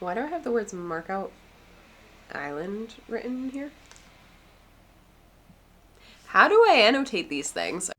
Why do I have the words Markout Island written here? How do I annotate these things?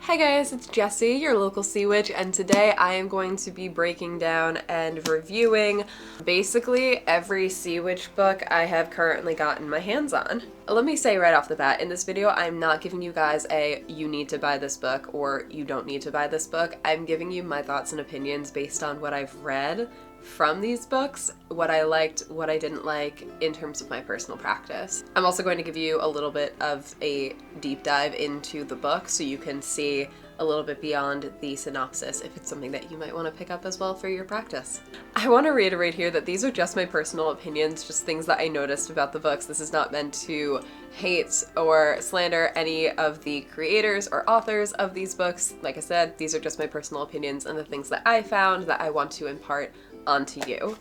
Hey guys, it's Jessie, your local sea witch, and today I am going to be breaking down and reviewing basically every sea witch book I have currently gotten my hands on. Let me say right off the bat, in this video I'm not giving you guys a you need to buy this book or you don't need to buy this book. I'm giving you my thoughts and opinions based on what I've read from these books, what I liked, what I didn't like in terms of my personal practice. I'm also going to give you a little bit of a deep dive into the book so you can see a little bit beyond the synopsis if it's something that you might want to pick up as well for your practice. I want to reiterate here that these are just my personal opinions, just things that I noticed about the books. This is not meant to hate or slander any of the creators or authors of these books. Like I said, these are just my personal opinions and the things that I found that I want to impart onto you.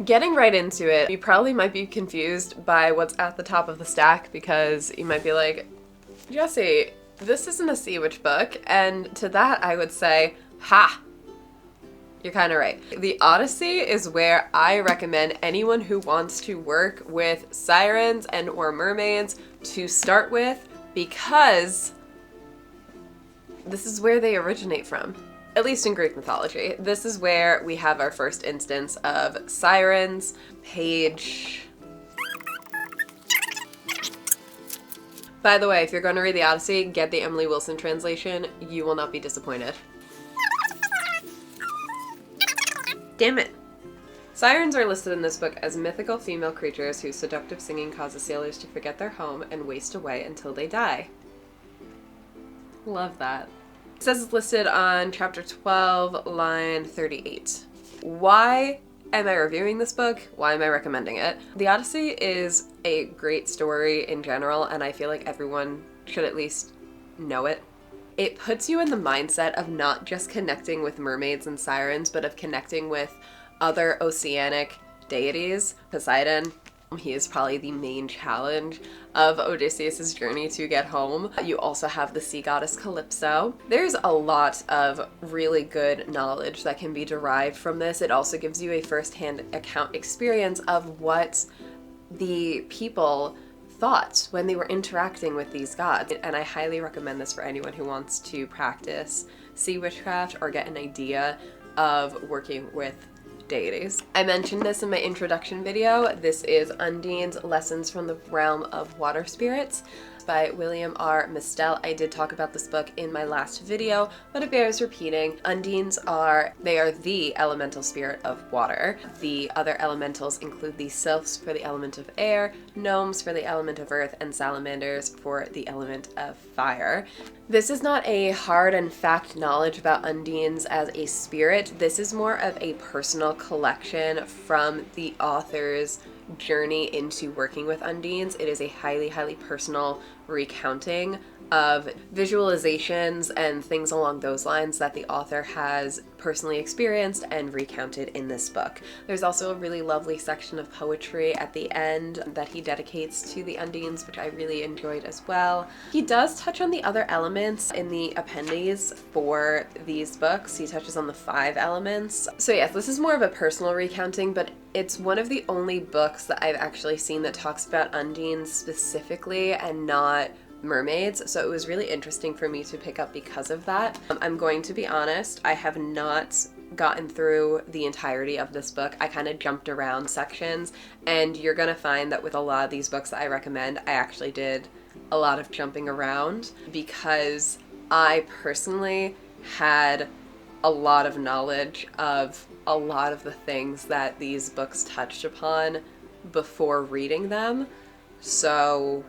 Getting right into it, you probably might be confused by what's at the top of the stack because you might be like, Jessie, this isn't a sea witch book, and to that I would say, ha! You're kind of right. The Odyssey is where I recommend anyone who wants to work with sirens and or mermaids to start with because this is where they originate from. At least in Greek mythology. This is where we have our first instance of sirens. Page... By the way, if you're going to read the Odyssey, get the Emily Wilson translation. You will not be disappointed. Damn it. Sirens are listed in this book as mythical female creatures whose seductive singing causes sailors to forget their home and waste away until they die. Love that. It says it's listed on chapter 12, line 38. Why am I reviewing this book? Why am I recommending it? The Odyssey is a great story in general, and I feel like everyone should at least know it. It puts you in the mindset of not just connecting with mermaids and sirens, but of connecting with other oceanic deities. Poseidon, he is probably the main challenge of Odysseus' journey to get home. You also have the sea goddess Calypso. There's a lot of really good knowledge that can be derived from this. It also gives you a first-hand account experience of what the people thought when they were interacting with these gods. And I highly recommend this for anyone who wants to practice sea witchcraft or get an idea of working with deities. I mentioned this in my introduction video. This is Undine's Lessons from the Realm of Water Spirits by William R. Mistel. I did talk about this book in my last video, but it bears repeating. Undines are the elemental spirit of water. The other elementals include the sylphs for the element of air, gnomes for the element of earth, and salamanders for the element of fire. This is not a hard and fact knowledge about Undines as a spirit. This is more of a personal collection from the author's journey into working with Undines. It is a highly, highly personal recounting of visualizations and things along those lines that the author has personally experienced and recounted in this book. There's also a really lovely section of poetry at the end that he dedicates to the Undines, which I really enjoyed as well. He does touch on the other elements in the appendices for these books. He touches on the 5 elements. So yes, this is more of a personal recounting, but it's one of the only books that I've actually seen that talks about Undines specifically and not mermaids, so it was really interesting for me to pick up because of that. I'm going to be honest, I have not gotten through the entirety of this book. I kind of jumped around sections, and you're gonna find that with a lot of these books that I recommend, I actually did a lot of jumping around because I personally had a lot of knowledge of a lot of the things that these books touched upon before reading them. So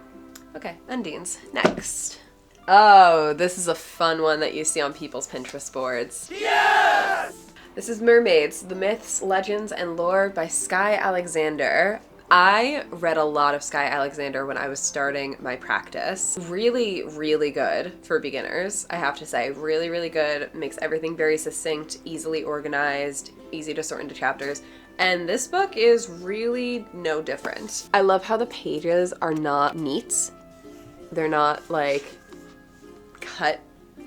okay, Undines. Next. Oh, this is a fun one that you see on people's Pinterest boards. Yes! This is Mermaids, the Myths, Legends, and Lore by Skye Alexander. I read a lot of Skye Alexander when I was starting my practice. Really, really good for beginners, I have to say. Really, really good. Makes everything very succinct, easily organized, easy to sort into chapters. And this book is really no different. I love how the pages are not neat. They're not like cut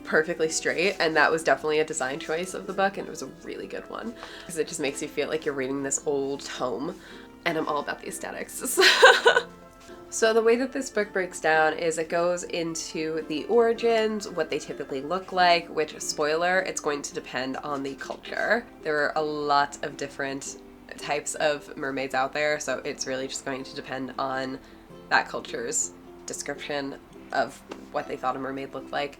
perfectly straight, and that was definitely a design choice of the book, and it was a really good one because it just makes you feel like you're reading this old tome, and I'm all about the aesthetics. So the way that this book breaks down is it goes into the origins, what they typically look like, which, spoiler, it's going to depend on the culture. There are a lot of different types of mermaids out there, so it's really just going to depend on that culture's description of what they thought a mermaid looked like.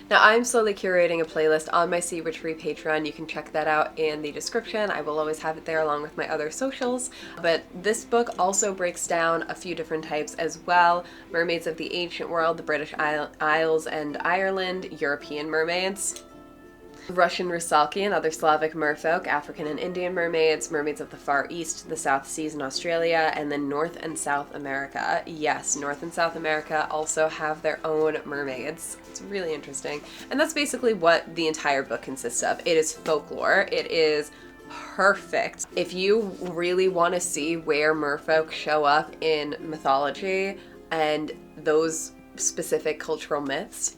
Now, I'm slowly curating a playlist on my Sea Witchery Patreon. You can check that out in the description. I will always have it there along with my other socials. But this book also breaks down a few different types as well. Mermaids of the ancient world, the British Isles and Ireland, European mermaids, Russian Rusalki and other Slavic merfolk, African and Indian mermaids, mermaids of the Far East, the South Seas and Australia, and then North and South America. Yes, North and South America also have their own mermaids. It's really interesting. And that's basically what the entire book consists of. It is folklore. It is perfect. If you really want to see where merfolk show up in mythology and those specific cultural myths,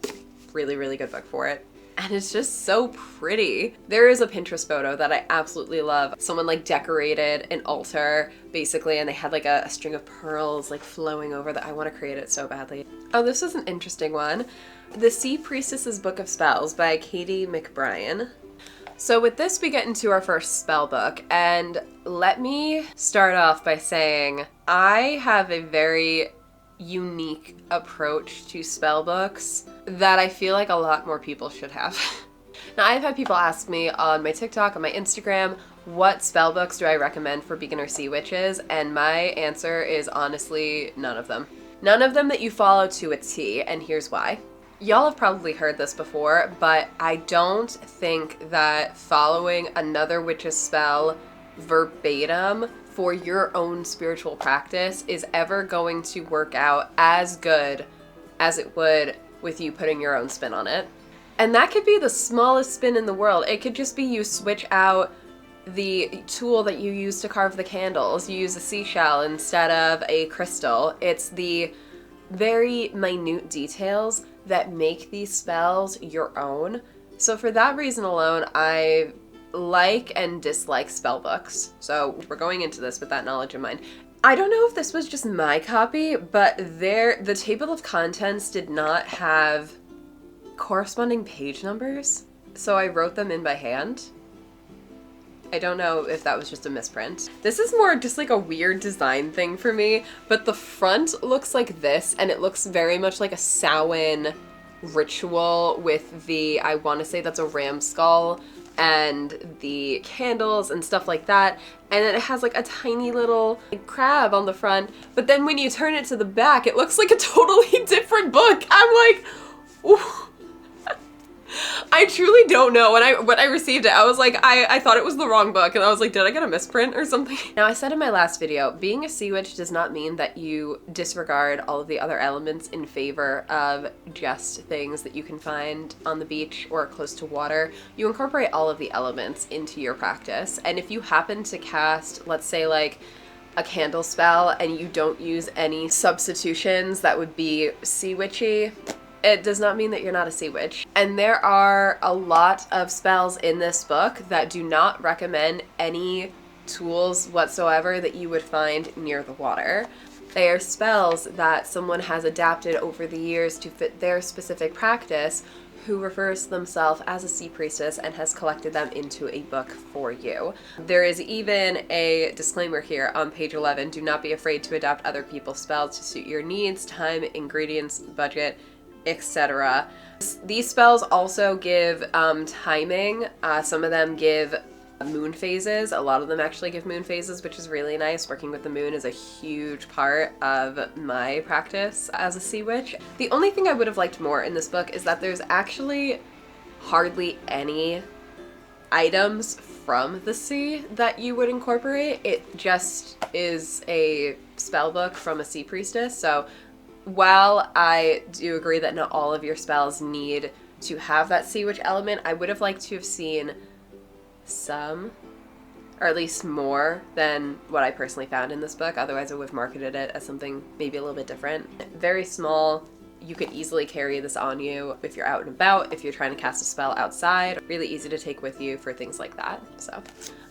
really, really good book for it. And it's just so pretty. There is a Pinterest photo that I absolutely love. Someone like decorated an altar basically, and they had like a string of pearls like flowing over that. I want to create it so badly. Oh, this is an interesting one. The Sea Priestess's Book of Spells by Katie McBrien. So with this, we get into our first spell book, and let me start off by saying I have a very unique approach to spell books that I feel like a lot more people should have. Now, I've had people ask me on my TikTok, on my Instagram, what spell books do I recommend for beginner sea witches, and my answer is honestly none of them. None of them that you follow to a T, and here's why. Y'all have probably heard this before, but I don't think that following another witch's spell verbatim for your own spiritual practice is ever going to work out as good as it would with you putting your own spin on it. And that could be the smallest spin in the world. It could just be you switch out the tool that you use to carve the candles. You use a seashell instead of a crystal. It's the very minute details that make these spells your own. So for that reason alone, I like and dislike spell books. So we're going into this with that knowledge in mind. I don't know if this was just my copy, but the table of contents did not have corresponding page numbers, so I wrote them in by hand. I don't know if that was just a misprint. This is more just like a weird design thing for me, but the front looks like this, and it looks very much like a Samhain ritual with the, I want to say that's a ram skull, and the candles and stuff like that. And then it has like a tiny little crab on the front, but then when you turn it to the back, it looks like a totally different book. I'm like, ooh. I truly don't know. When I received it, I was like, I thought it was the wrong book, and I was like, did I get a misprint or something? Now, I said in my last video, being a sea witch does not mean that you disregard all of the other elements in favor of just things that you can find on the beach or close to water. You incorporate all of the elements into your practice, and if you happen to cast, let's say like a candle spell, and you don't use any substitutions that would be sea witchy, it does not mean that you're not a sea witch. And there are a lot of spells in this book that do not recommend any tools whatsoever that you would find near the water. They are spells that someone has adapted over the years to fit their specific practice, who refers to themselves as a sea priestess and has collected them into a book for you. There is even a disclaimer here on page 11, do not be afraid to adapt other people's spells to suit your needs, time, ingredients, budget, etc. These spells also give timing. Some of them give moon phases. A lot of them actually give moon phases, which is really nice. Working with the moon is a huge part of my practice as a sea witch. The only thing I would have liked more in this book is that there's actually hardly any items from the sea that you would incorporate. It just is a spell book from a sea priestess. So while I do agree that not all of your spells need to have that sea witch element, I would have liked to have seen some, or at least more than what I personally found in this book. Otherwise I would have marketed it as something maybe a little bit different. Very small You could easily carry this on you if you're out and about, if you're trying to cast a spell outside. Really easy to take with you for things like that. So,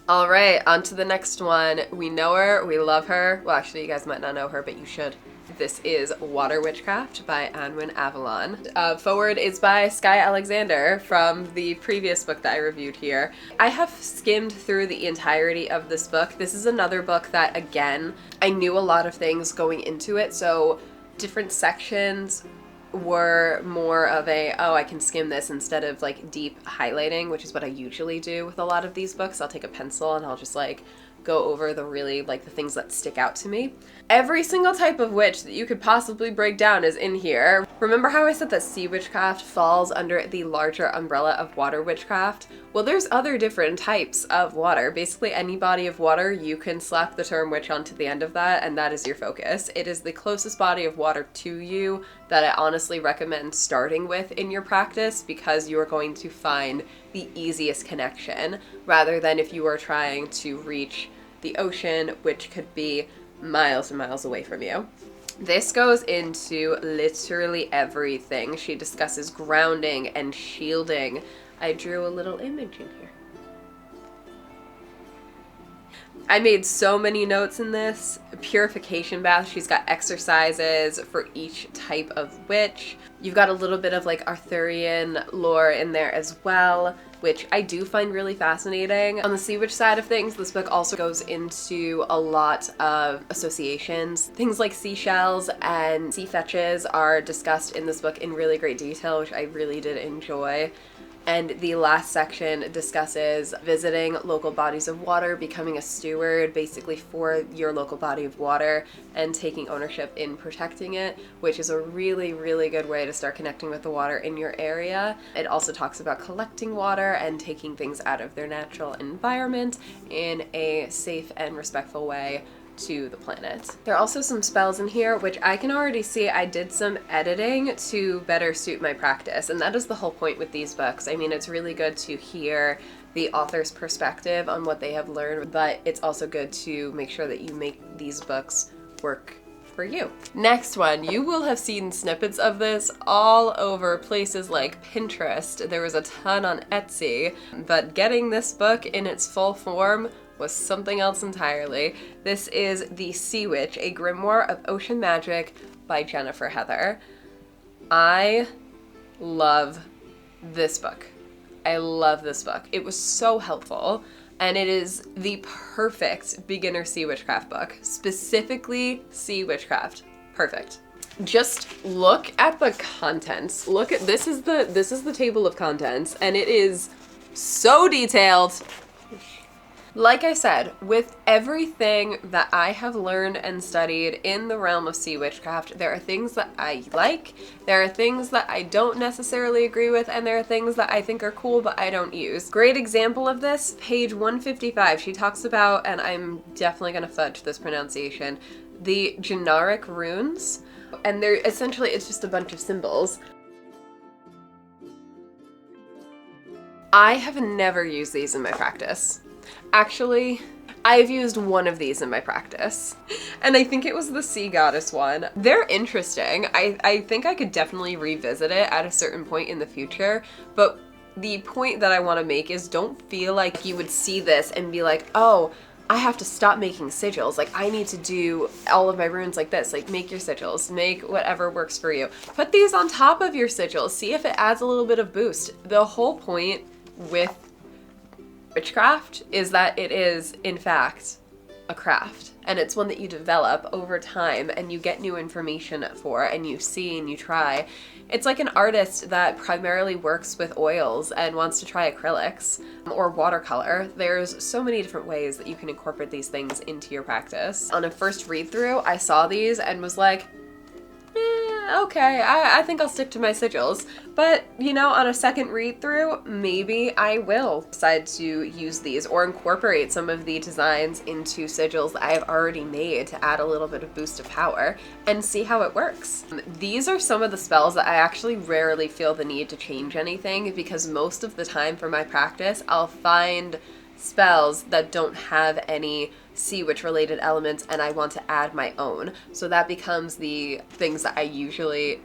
all right, on to the next one. We know her, we love her. Well, actually, you guys might not know her, but you should. This is Water Witchcraft by Anwen Avalon. Forward is by Skye Alexander from the previous book that I reviewed here. I have skimmed through the entirety of this book. This is another book that, again, I knew a lot of things going into it, so different sections were more of a, oh, I can skim this instead of like deep highlighting, which is what I usually do with a lot of these books. I'll take a pencil and I'll just like go over the really like the things that stick out to me. Every single type of witch that you could possibly break down is in here. Remember how I said that sea witchcraft falls under the larger umbrella of water witchcraft? Well, there's other different types of water. Basically any body of water, you can slap the term witch onto the end of that, and that is your focus. It is the closest body of water to you that I honestly recommend starting with in your practice, because you are going to find the easiest connection, rather than if you are trying to reach the ocean, which could be miles and miles away from you. This goes into literally everything. She discusses grounding and shielding. I drew a little image in here. I made so many notes in this. Purification bath. She's got exercises for each type of witch. You've got a little bit of like Arthurian lore in there as well, which I do find really fascinating. On the sea witch side of things, this book also goes into a lot of associations. Things like seashells and sea fetches are discussed in this book in really great detail, which I really did enjoy. And the last section discusses visiting local bodies of water, becoming a steward basically for your local body of water, and taking ownership in protecting it, which is a really, really good way to start connecting with the water in your area. It also talks about collecting water and taking things out of their natural environment in a safe and respectful way to the planet. There are also some spells in here which I can already see I did some editing to better suit my practice, and that is the whole point with these books. I mean, it's really good to hear the author's perspective on what they have learned, but it's also good to make sure that you make these books work for you. Next one, you will have seen snippets of this all over places like Pinterest. There was a ton on Etsy, but getting this book in its full form was something else entirely. This is The Sea Witch, a grimoire of ocean magic by Jennifer Heather. I love this book. I love this book. It was so helpful, and it is the perfect beginner sea witchcraft book. Specifically sea witchcraft. Perfect. Just look at the contents. Look at this is the table of contents, and it is so detailed. Like I said, with everything that I have learned and studied in the realm of sea witchcraft, there are things that I like, there are things that I don't necessarily agree with, and there are things that I think are cool but I don't use. Great example of this, page 155, she talks about, and I'm definitely going to fudge this pronunciation, the generic runes, and they're essentially, it's just a bunch of symbols. I have never used these in my practice. Actually, I've used one of these in my practice, and I think it was the sea goddess one. They're interesting. I think I could definitely revisit it at a certain point in the future, but the point that I want to make is don't feel like you would see this and be like, oh, I have to stop making sigils. Like, I need to do all of my runes like this. Like, make your sigils. Make whatever works for you. Put these on top of your sigils. See if it adds a little bit of boost. The whole point with witchcraft is that it is, in fact, a craft, and it's one that you develop over time and you get new information for, and you see and you try. It's like an artist that primarily works with oils and wants to try acrylics or watercolor. There's so many different ways that you can incorporate these things into your practice. On a first read through, I saw these and was like, okay, I think I'll stick to my sigils. But, you know, on a second read through, maybe I will decide to use these or incorporate some of the designs into sigils that I have already made to add a little bit of boost of power and see how it works. These are some of the spells that I actually rarely feel the need to change anything, because most of the time for my practice, I'll find spells that don't have any sea witch related elements and I want to add my own. So that becomes the things that I usually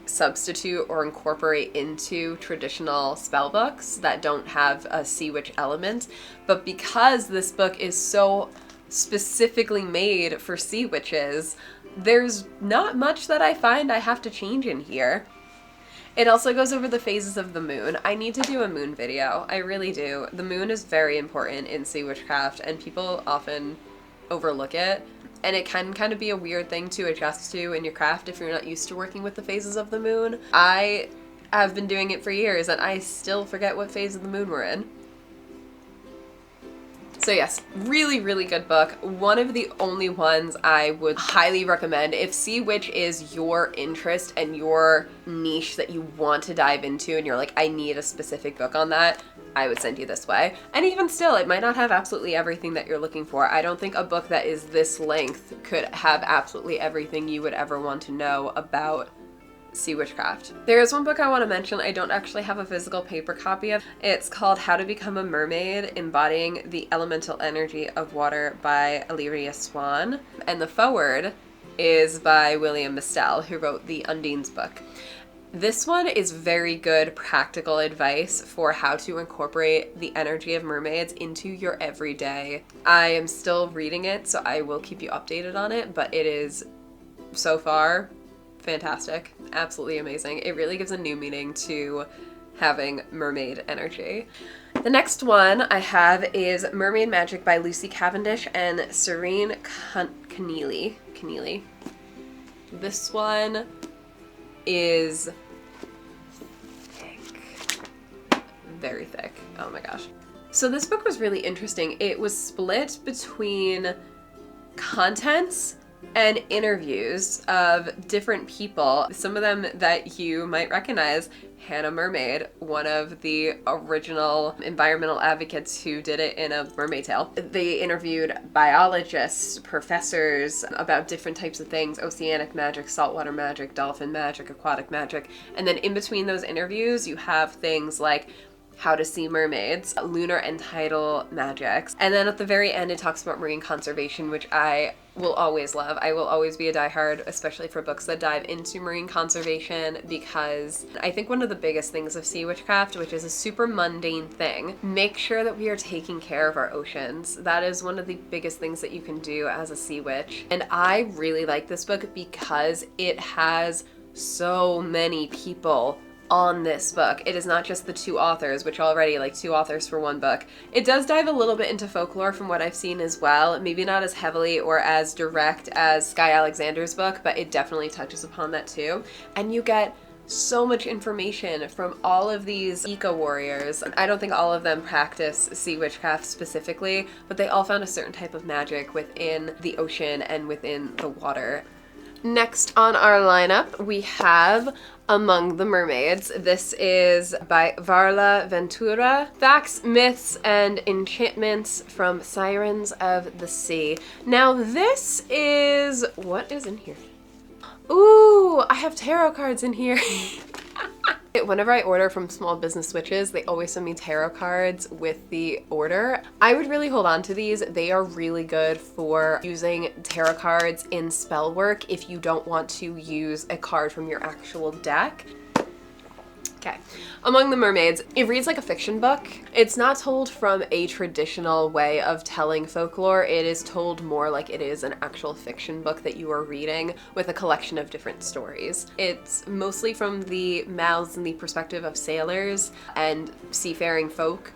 substitute or incorporate into traditional spell books that don't have a sea witch element. But because this book is so specifically made for sea witches, there's not much that I find I have to change in here. It also goes over the phases of the moon. I need to do a moon video. I really do. The moon is very important in sea witchcraft, and people often overlook it. And it can kind of be a weird thing to adjust to in your craft if you're not used to working with the phases of the moon. I have been doing it for years, and I still forget what phase of the moon we're in. So yes, really, really good book. One of the only ones I would highly recommend. If Sea Witch is your interest and your niche that you want to dive into and you're like, I need a specific book on that, I would send you this way. And even still, it might not have absolutely everything that you're looking for. I don't think a book that is this length could have absolutely everything you would ever want to know about sea witchcraft. There is one book I want to mention I don't actually have a physical paper copy of. It's called How to Become a Mermaid, Embodying the Elemental Energy of Water by Illyria Swan. And the foreword is by William Mistel, who wrote the Undines book. This one is very good practical advice for how to incorporate the energy of mermaids into your everyday. I am still reading it, so I will keep you updated on it, but it is so far fantastic. Absolutely amazing. It really gives a new meaning to having mermaid energy. The next one I have is Mermaid Magic by Lucy Cavendish and Serene Keneally. This one is thick. Very thick. Oh my gosh. So this book was really interesting. It was split between contents and interviews of different people, some of them that you might recognize. Hannah Mermaid, one of the original environmental advocates who did it in A Mermaid Tale. They interviewed biologists, professors about different types of things: oceanic magic, saltwater magic, dolphin magic, aquatic magic. And then in between those interviews, you have things like how to see mermaids, lunar and tidal magics. And then at the very end, it talks about marine conservation, which I will always love. I will always be a diehard, especially for books that dive into marine conservation, because I think one of the biggest things of sea witchcraft, which is a super mundane thing, make sure that we are taking care of our oceans. That is one of the biggest things that you can do as a sea witch. And I really like this book because it has so many people on this book. It is not just the two authors, which already, like, two authors for one book. It does dive a little bit into folklore from what I've seen as well. Maybe not as heavily or as direct as Sky Alexander's book, but it definitely touches upon that too. And you get so much information from all of these eco-warriors. I don't think all of them practice sea witchcraft specifically, but they all found a certain type of magic within the ocean and within the water. Next on our lineup, we have Among the Mermaids. This is by Varla Ventura. Facts, myths, and enchantments from Sirens of the Sea. Now this is... what is in here? Ooh, I have tarot cards in here. Whenever I order from Small Business Witches, they always send me tarot cards with the order. I would really hold on to these. They are really good for using tarot cards in spell work if you don't want to use a card from your actual deck. Okay, Among the Mermaids. It reads like a fiction book. It's not told from a traditional way of telling folklore. It is told more like it is an actual fiction book that you are reading with a collection of different stories. It's mostly from the mouths and the perspective of sailors and seafaring folk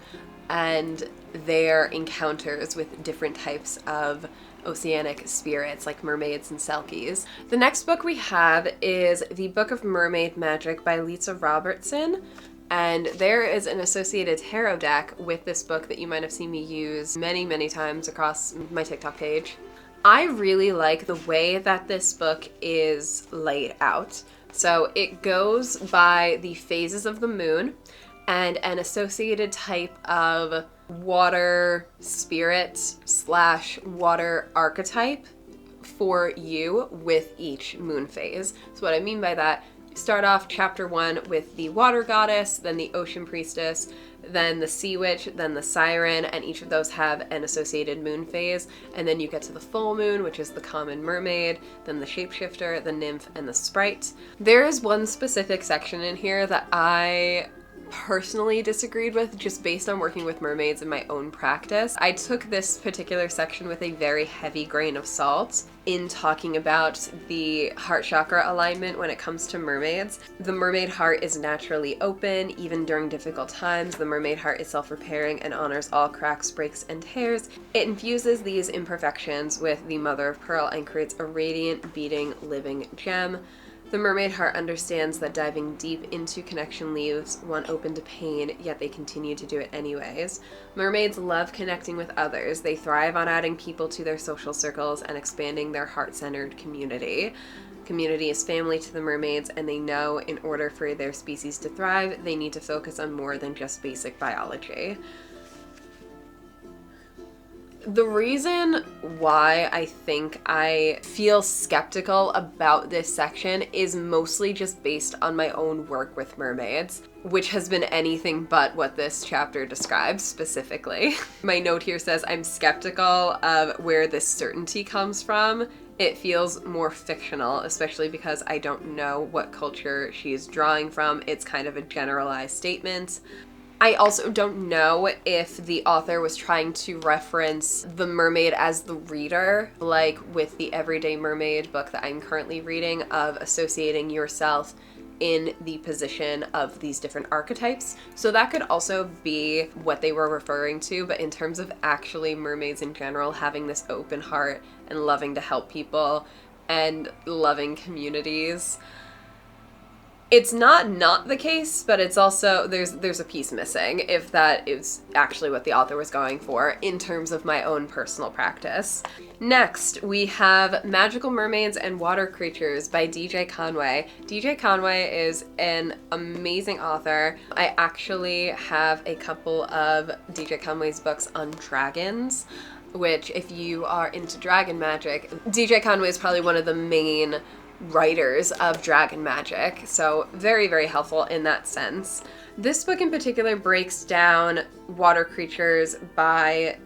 and their encounters with different types of oceanic spirits like mermaids and selkies. The next book we have is The Book of Mermaid Magic by Lisa Robertson, and there is an associated tarot deck with this book that you might have seen me use many, many times across my TikTok page. I really like the way that this book is laid out. So it goes by the phases of the moon and an associated type of water spirit / water archetype for you with each moon phase. So what I mean by that, start off chapter 1 with the water goddess, then the ocean priestess, then the sea witch, then the siren, and each of those have an associated moon phase. And then you get to the full moon, which is the common mermaid, then the shapeshifter, the nymph, and the sprite. There is one specific section in here that I personally disagreed with, just based on working with mermaids in my own practice. I took this particular section with a very heavy grain of salt in talking about the heart chakra alignment when it comes to mermaids. The mermaid heart is naturally open, even during difficult times. The mermaid heart is self-repairing and honors all cracks, breaks, and tears. It infuses these imperfections with the mother of pearl and creates a radiant, beating, living gem. The mermaid heart understands that diving deep into connection leaves one open to pain, yet they continue to do it anyways. Mermaids love connecting with others. They thrive on adding people to their social circles and expanding their heart-centered community. Community is family to the mermaids, and they know in order for their species to thrive, they need to focus on more than just basic biology. The reason why I think I feel skeptical about this section is mostly just based on my own work with mermaids, which has been anything but what this chapter describes specifically. My note here says I'm skeptical of where this certainty comes from. It feels more fictional, especially because I don't know what culture she's drawing from. It's kind of a generalized statement. I also don't know if the author was trying to reference the mermaid as the reader, like with the Everyday Mermaid book that I'm currently reading, of associating yourself in the position of these different archetypes. So that could also be what they were referring to, but in terms of actually mermaids in general having this open heart and loving to help people and loving communities, it's not the case, but it's also, there's a piece missing if that is actually what the author was going for in terms of my own personal practice. Next, we have Magical Mermaids and Water Creatures by DJ Conway. DJ Conway is an amazing author. I actually have a couple of DJ Conway's books on dragons, which, if you are into dragon magic, DJ Conway is probably one of the main writers of dragon magic, so very, very helpful in that sense. This book in particular breaks down water creatures by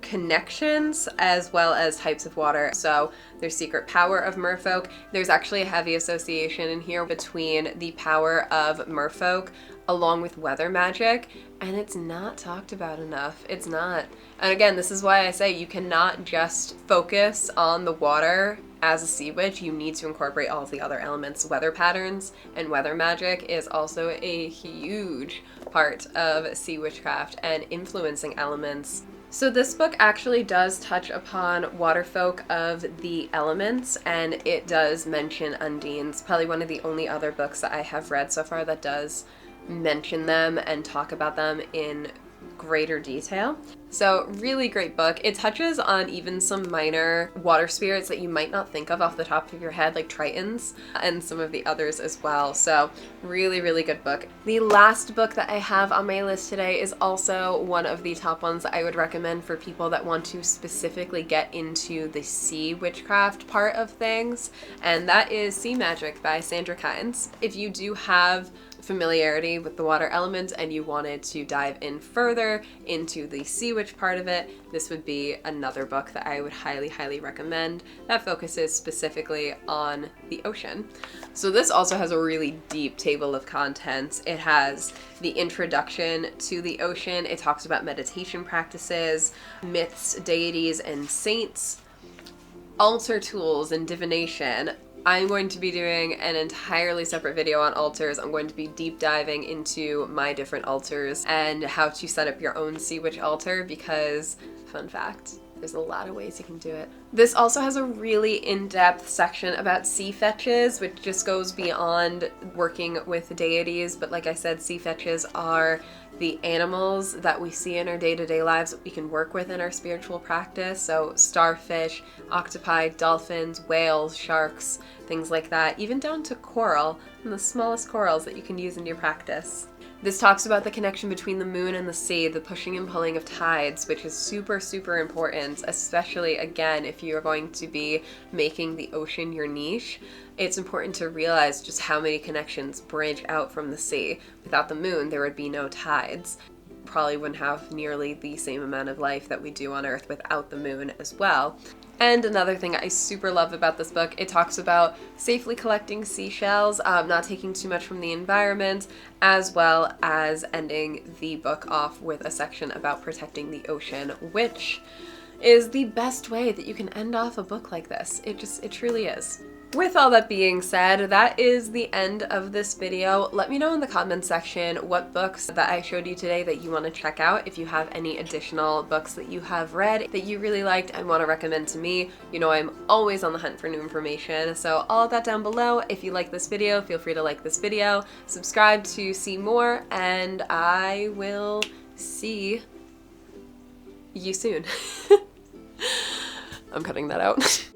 connections as well as types of water. So there's secret power of merfolk. There's actually a heavy association in here between the power of merfolk along with weather magic, and it's not talked about enough. It's not. And again, this is why I say you cannot just focus on the water as a sea witch. You need to incorporate all of the other elements. Weather patterns and weather magic is also a huge part of sea witchcraft and influencing elements. So this book actually does touch upon water folk of the elements, and it does mention undines. Probably one of the only other books that I have read so far that does mention them and talk about them in greater detail. So really great book. It touches on even some minor water spirits that you might not think of off the top of your head, like tritons, and some of the others as well. So really, really good book. The last book that I have on my list today is also one of the top ones that I would recommend for people that want to specifically get into the sea witchcraft part of things, and that is Sea Magic by Sandra Kynes. If you do have familiarity with the water element and you wanted to dive in further into the sea witch part of it, this would be another book that I would highly, highly recommend that focuses specifically on the ocean. So this also has a really deep table of contents. It has the introduction to the ocean. It talks about meditation practices, myths, deities, and saints, altar tools, and divination. I'm going to be doing an entirely separate video on altars. I'm going to be deep diving into my different altars and how to set up your own sea witch altar because, fun fact, there's a lot of ways you can do it. This also has a really in-depth section about sea fetches, which just goes beyond working with deities, but like I said, sea fetches are the animals that we see in our day-to-day lives that we can work with in our spiritual practice. So starfish, octopi, dolphins, whales, sharks, things like that, even down to coral, and the smallest corals that you can use in your practice. This talks about the connection between the moon and the sea, the pushing and pulling of tides, which is super, super important, especially, again, if you are going to be making the ocean your niche. It's important to realize just how many connections branch out from the sea. Without the moon, there would be no tides. probably wouldn't have nearly the same amount of life that we do on Earth without the moon as well. And another thing I super love about this book, it talks about safely collecting seashells, not taking too much from the environment, as well as ending the book off with a section about protecting the ocean, which is the best way that you can end off a book like this. It truly is. With all that being said, that is the end of this video. Let me know in the comments section what books that I showed you today that you want to check out. If you have any additional books that you have read that you really liked and want to recommend to me, you know I'm always on the hunt for new information. So all of that down below. If you like this video, feel free to like this video, subscribe to see more, and I will see you soon. I'm cutting that out.